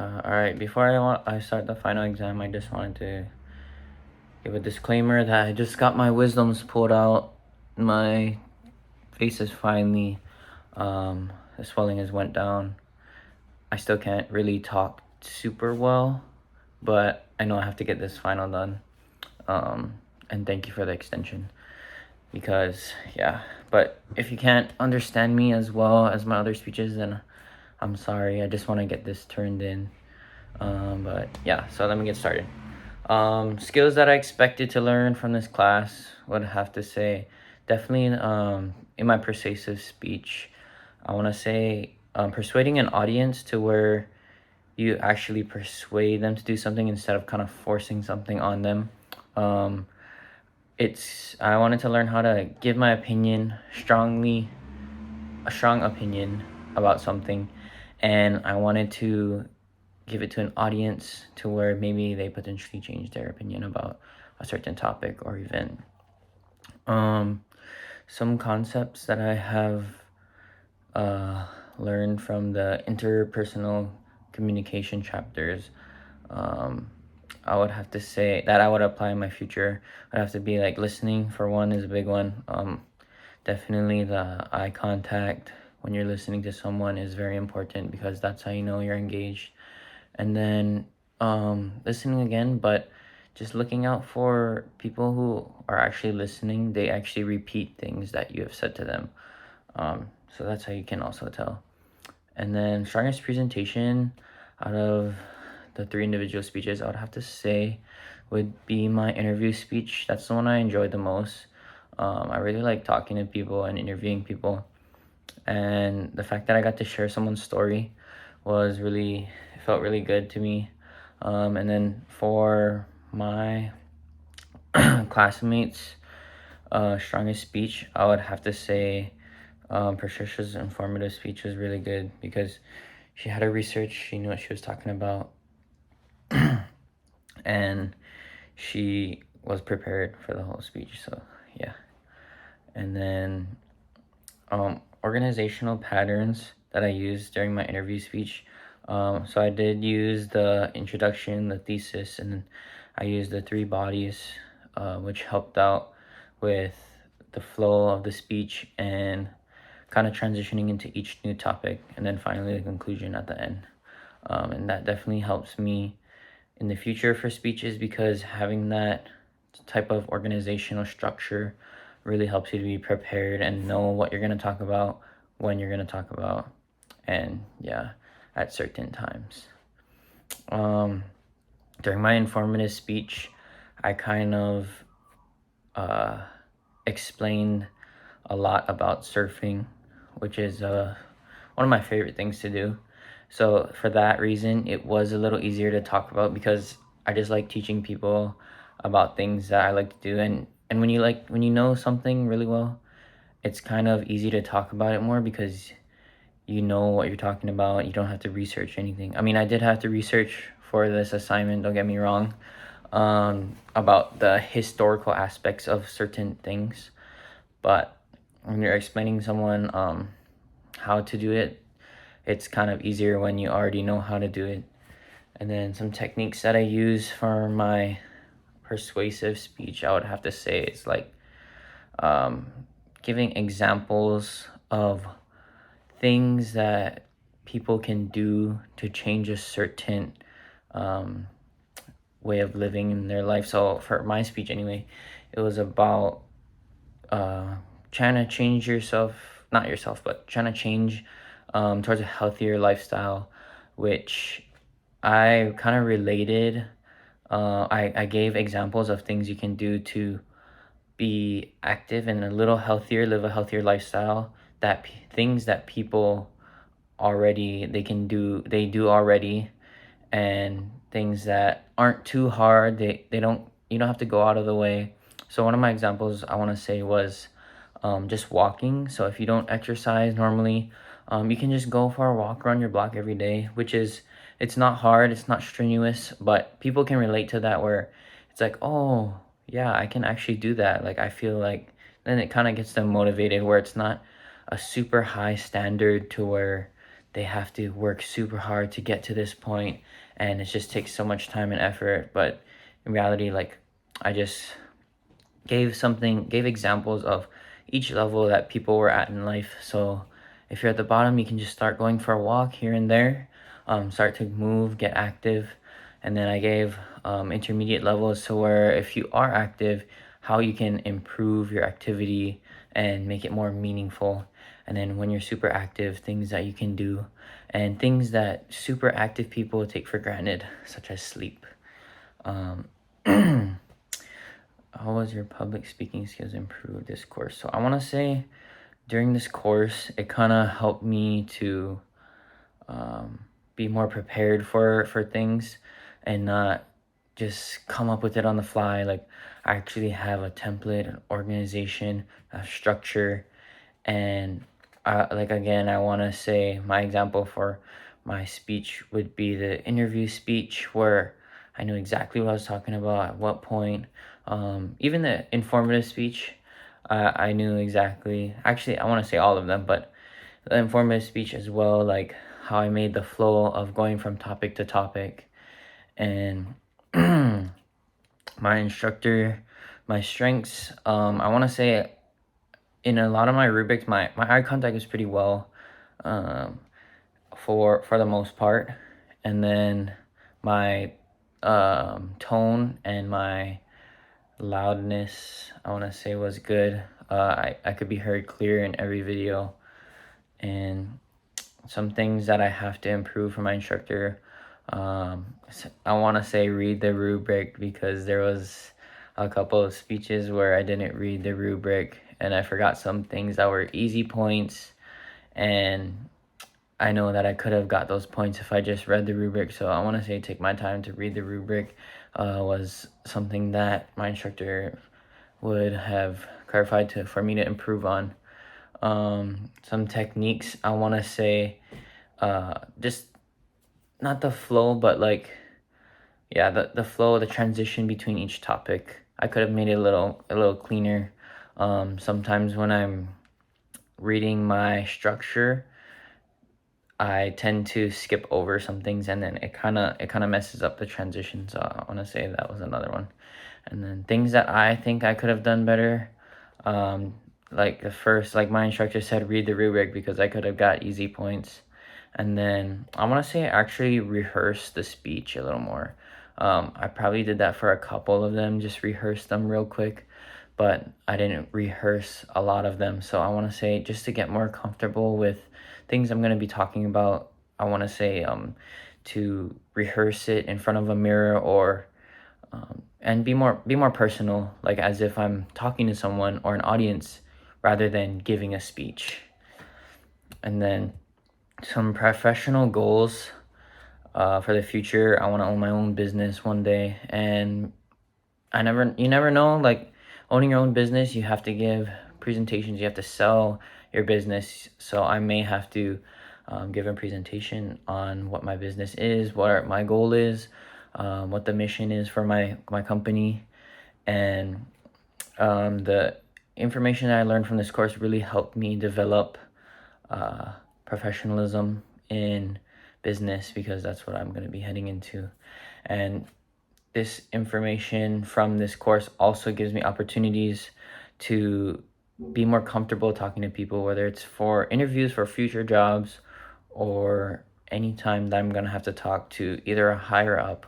All right. Before I start the final exam, I just wanted to give a disclaimer that I just got my wisdoms pulled out. My face is finally, the swelling has went down. I still can't really talk super well, but I know I have to get this final done. Um, and thank you for the extension because yeah. But if you can't understand me as well as my other speeches, then I'm sorry. I just want to get this turned in. But yeah, so let me get started. Skills that I expected to learn from this class would have to say definitely in my persuasive speech. I want to say persuading an audience to where you actually persuade them to do something instead of kind of forcing something on them. Um, I wanted to learn how to give my opinion a strong opinion about something, and I wanted to give it to an audience to where maybe they potentially change their opinion about a certain topic or event. Um, some concepts that I have uh, learned from the interpersonal communication chapters, um, I would have to say that I would apply in my future. I'd have to be like listening for one is a big one. Definitely the eye contact when you're listening to someone is very important because that's how you know you're engaged. And then listening again, but just looking out for people who are actually listening. They actually repeat things that you have said to them. So that's how you can also tell. And then strongest presentation out of the three individual speeches, I would have to say would be my interview speech. That's the one I enjoyed the most. I really like talking to people and interviewing people, and the fact that I got to share someone's story was really felt really good to me. And then for my classmates, strongest speech, I would have to say Patricia's informative speech was really good because she had her research, she knew what she was talking about, and she was prepared for the whole speech. So yeah. And then organizational patterns that I used during my interview speech. So I did use the introduction, the thesis, and I used the three bodies, which helped out with the flow of the speech and kind of transitioning into each new topic, and then finally the conclusion at the end. And that definitely helps me in the future for speeches because having that type of organizational structure really helps you to be prepared and know what you're going to talk about, when you're going to talk about, and yeah, at certain times. Um, During my informative speech, I kind of uh, explained a lot about surfing, which is one of my favorite things to do. So for that reason, it was a little easier to talk about because I just like teaching people about things that I like to do, and when you know something really well, it's kind of easy to talk about it more because you know what you're talking about. You don't have to research anything. I mean, I did have to research for this assignment, don't get me wrong, about the historical aspects of certain things, but when you're explaining someone how to do it, it's kind of easier when you already know how to do it. And then some techniques that I use for my persuasive speech, I would have to say it's like um, giving examples of things that people can do to change a certain um, way of living in their life. So for my speech anyway, it was about uh, trying to change yourself, not yourself, but trying to change towards a healthier lifestyle, which I kind of related. I gave examples of things you can do to be active and a little healthier, live a healthier lifestyle. Things that people already they do already, and things that aren't too hard. They don't You don't have to go out of the way. So one of my examples I want to say was just walking. So if you don't exercise normally, you can just go for a walk around your block every day, which is it's not hard, it's not strenuous, but people can relate to that where it's like, oh yeah, I can actually do that. Like I feel like then it kind of gets them motivated where it's not a super high standard to where they have to work super hard to get to this point, and it just takes so much time and effort. But in reality, like, I just gave examples of each level that people were at in life. So if you're at the bottom, you can just start going for a walk here and there, start to move, get active. And then I gave intermediate levels, so where if you are active, how you can improve your activity and make it more meaningful. And then when you're super active, things that you can do, and things that super active people take for granted, such as sleep. um, how was your public speaking skills improved this course? So I want to say during this course, it kind of helped me to be more prepared for things, and not just come up with it on the fly. Like, I actually have a template, an organization, a structure. And like, again, I want to say my example for my speech would be the interview speech, where I knew exactly what I was talking about at what point. Even the informative speech, I knew exactly. Actually, I want to say all of them, but the informative speech as well, like how I made the flow of going from topic to topic. And my instructor, my strengths, I want to say in a lot of my rubrics, my eye contact is pretty well, um, for the most part. And then my tone and my loudness, I want to say, was good. I could be heard clear in every video. And some things that I have to improve for my instructor, I want to say read the rubric, because there was a couple of speeches where I didn't read the rubric and I forgot some things that were easy points, and I know that I could have got those points if I just read the rubric. So I want to say take my time to read the rubric was something that my instructor would have clarified for me to improve on. Some techniques, I want to say, just not the flow, but like, yeah, the flow, the transition between each topic. I could have made it a little cleaner. Sometimes when I'm reading my structure, I tend to skip over some things, and then it kind of messes up the transition. So I want to say that was another one. And then things that I think I could have done better, um, like the first, like my instructor said, read the rubric, because I could have got easy points. And then I want to say actually rehearse the speech a little more. I probably did that for a couple of them, just rehearse them real quick, but I didn't rehearse a lot of them. So I want to say, just to get more comfortable with things I'm going to be talking about, I want to say to rehearse it in front of a mirror, or and be more personal, like as if I'm talking to someone or an audience rather than giving a speech. And then some professional goals for the future. I want to own my own business one day, and you never know. Like, owning your own business, you have to give presentations, you have to sell your business. So I may have to give a presentation on what my business is, what my goal is, what the mission is for my company. And the information that I learned from this course really helped me develop professionalism in business, because that's what I'm going to be heading into. And this information from this course also gives me opportunities to be more comfortable talking to people, whether it's for interviews for future jobs, or anytime that I'm going to have to talk to either a higher up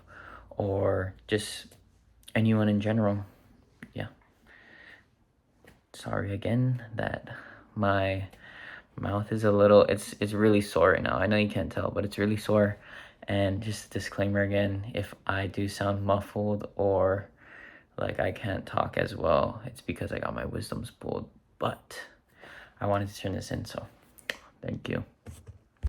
or just anyone in general. Yeah. Sorry again that my mouth is it's really sore right now. I know you can't tell, but it's really sore. And just a disclaimer again, if I do sound muffled or like I can't talk as well, it's because I got my wisdoms pulled. But I wanted to turn this in, so thank you.